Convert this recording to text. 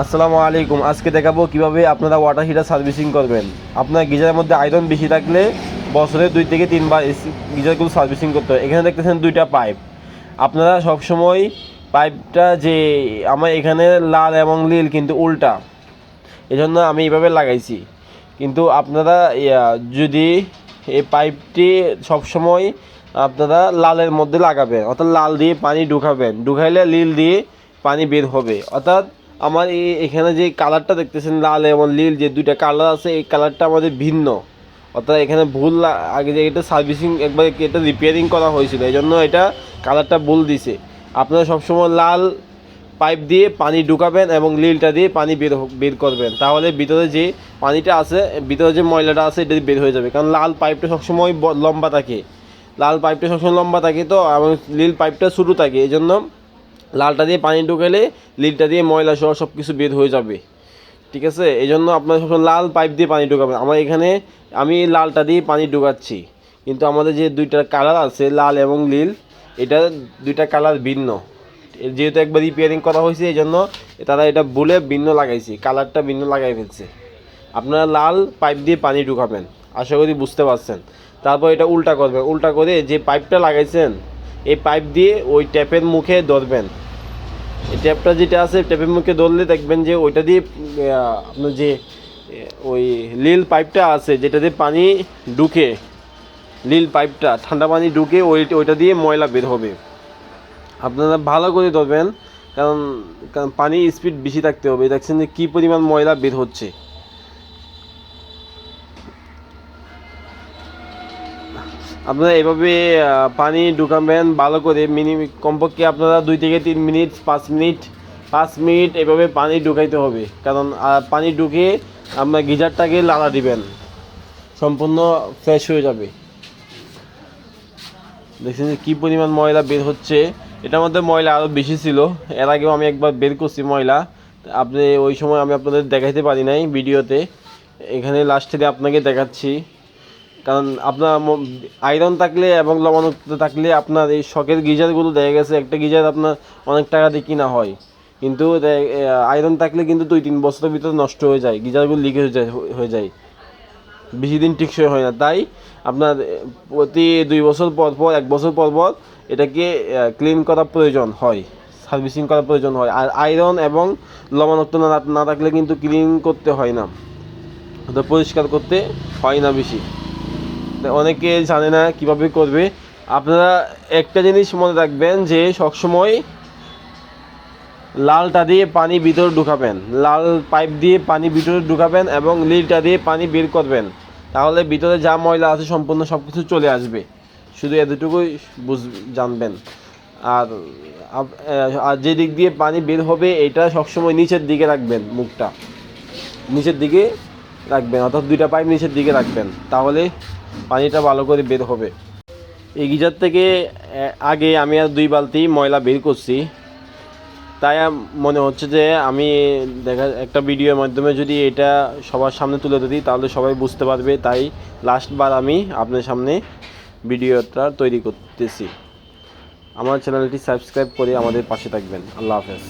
আসসালামু আলাইকুম। আজকে দেখাবো কিভাবে আপনারা ওয়াটার হিটার সার্ভিসিং করবেন। আপনার গিজারের মধ্যে আয়রন বেশি থাকলে বছরে 2 থেকে 3 বার গিজারগুলো সার্ভিসিং করতে হয়। এখানে দেখতেছেন 2টা পাইপ। আপনারা সবসময় পাইপটা যে আমার এখানে লাল এবং নীল কিন্তু উল্টা, এজন্য আমি এইভাবে লাগাইছি। কিন্তু আপনারা যদি এই পাইপটি সবসময় আপনারা লালের মধ্যে লাগাবেন, অর্থাৎ লাল দিয়ে পানি ঢুকাবেন, ঢুকাইলে নীল দিয়ে পানি বের হবে। অর্থাৎ আমার এখানে যে কালারটা দেখতেছেন লাল এবং নীল, যে 2টা কালার আছে, এই কালারটা আমাদের ভিন্ন। অর্থাৎ এখানে ভুল, আগে যে এটা সার্ভিসিং একবার এটা রিপেয়ারিং করা হয়েছিল, এই জন্য এটা কালারটা ভুল দিছে। আপনারা সবসময় লাল পাইপ দিয়ে পানি ঢুকাবেন এবং নীলটা দিয়ে পানি বের করবেন, তাহলে ভিতরে যে পানিটা আছে, ভিতরে যে ময়লাটা আছে, এটা বের হয়ে যাবে। কারণ লাল পাইপটা সবসময় লম্বা থাকে, তো এবং নীল পাইপটা ছোটো থাকে, এই জন্য লালটা দিয়ে পানি ঢুকালে নীলটা দিয়ে ময়লা সহ সব কিছু বের হয়ে যাবে। ঠিক আছে, এই জন্য আপনার সবসময় লাল পাইপ দিয়ে পানি ঢুকাবেন। আমার এখানে আমি লালটা দিয়ে পানি ঢুকাচ্ছি, কিন্তু আমাদের যে 2টা কালার আছে লাল এবং নীল, এটা 2টা কালার ভিন্ন। যেহেতু একবার রিপেয়ারিং করা হয়েছে, এই জন্য তারা এটা বলে ভিন্ন লাগাইছে, কালারটা ভিন্ন লাগাই ফেলছে। আপনারা লাল পাইপ দিয়ে পানি ঢুকাবেন, আশা করি বুঝতে পারছেন। তারপর এটা উল্টা করবেন, উল্টা করে যে পাইপটা লাগাইছেন এই পাইপ দিয়ে ওই ট্যাপের মুখে ধরবেন। এই ট্যাপটা যেটা আছে, ট্যাপের মুখে ধরলে দেখবেন যে ওইটা দিয়ে আপনার যে ওই নীল পাইপটা আছে, যেটা দিয়ে পানি ঢুকে, নীল পাইপটা ঠান্ডা পানি ঢুকে ওইটা দিয়ে ময়লা বের হবে। আপনারা ভালো করে ধরবেন, কারণ পানির স্পিড বেশি থাকতে হবে। দেখছেন যে কী পরিমাণ ময়লা বের হচ্ছে। আপনারা এভাবে পানি ঢুকাবেন ভালো করে, কমপক্ষে আপনারা 2 থেকে 3 মিনিট, 5 মিনিট এভাবে পানি ঢুকাইতে হবে। কারণ পানি ঢুকে আপনার গিজারটাকে লাড়া দিবেন, সম্পূর্ণ ফ্রেশ হয়ে যাবে। দেখছেন যে কী পরিমাণ ময়লা বের হচ্ছে। এটার মধ্যে ময়লা আরও বেশি ছিল, এর আগেও আমি একবার বের করছি ময়লা, আপনি ওই সময় আমি আপনাদের দেখাইতে পারি নাই ভিডিওতে। এখানে লাস্টে আপনাকে দেখাচ্ছি। কারণ আপনার আয়রন থাকলে এবং লবণাক্ত থাকলে আপনার এই শখের গিজারগুলো দেখা গেছে একটা গিজার আপনার অনেক টাকা দিয়ে কিনা হয়, কিন্তু আয়রন থাকলে কিন্তু 2-3 বছরের ভিতরে নষ্ট হয়ে যায়, গিজারগুলো লিকেজ হয়ে যায়, বেশি দিন টিকসই হয় না। তাই আপনার প্রতি 2 বছর পর পর, 1 বছর পর পর এটাকে ক্লিন করা প্রয়োজন হয়, সার্ভিসিং করা প্রয়োজন হয়। আর আয়রন এবং লবণাক্ত না থাকলে কিন্তু ক্লিন করতে হয় না, পরিষ্কার করতে হয় না বেশি। অনেকে জানে না কিভাবে করবে। আপনারা একটা জিনিস মনে রাখবেন যে সবসময় লালটা দিয়ে পানি ভিতরে ঢুকাবেন, লাল পাইপ দিয়ে পানি ভিতরে ঢুকাবেন এবং নীলটা দিয়ে পানি বের করবেন, তাহলে ভিতরে যা ময়লা আছে সম্পূর্ণ সব কিছু চলে আসবে। শুধু এতটুকুই জানবেন। আর আর যে দিক দিয়ে পানি বের হবে এটা সবসময় নিচের দিকে রাখবেন, মুখটা নিচের দিকে রাখবেন, অর্থাৎ 2টা পাইপ নিচের দিকে রাখবেন, তাহলে পানিটা ভালো করে বের হবে। এই গিজার থেকে আগে আমি আর 2 বালতি ময়লা বের করছি, তাই মনে হচ্ছে যে আমি একটা ভিডিওর মাধ্যমে যদি এটা সবার সামনে তুলে ধরি তাহলে সবাই বুঝতে পারবে। তাই লাস্টবার আমি আপনার সামনে ভিডিওটা তৈরি করতেছি। আমার চ্যানেলটি সাবস্ক্রাইব করে আমাদের পাশে থাকবেন। আল্লাহ হাফেজ।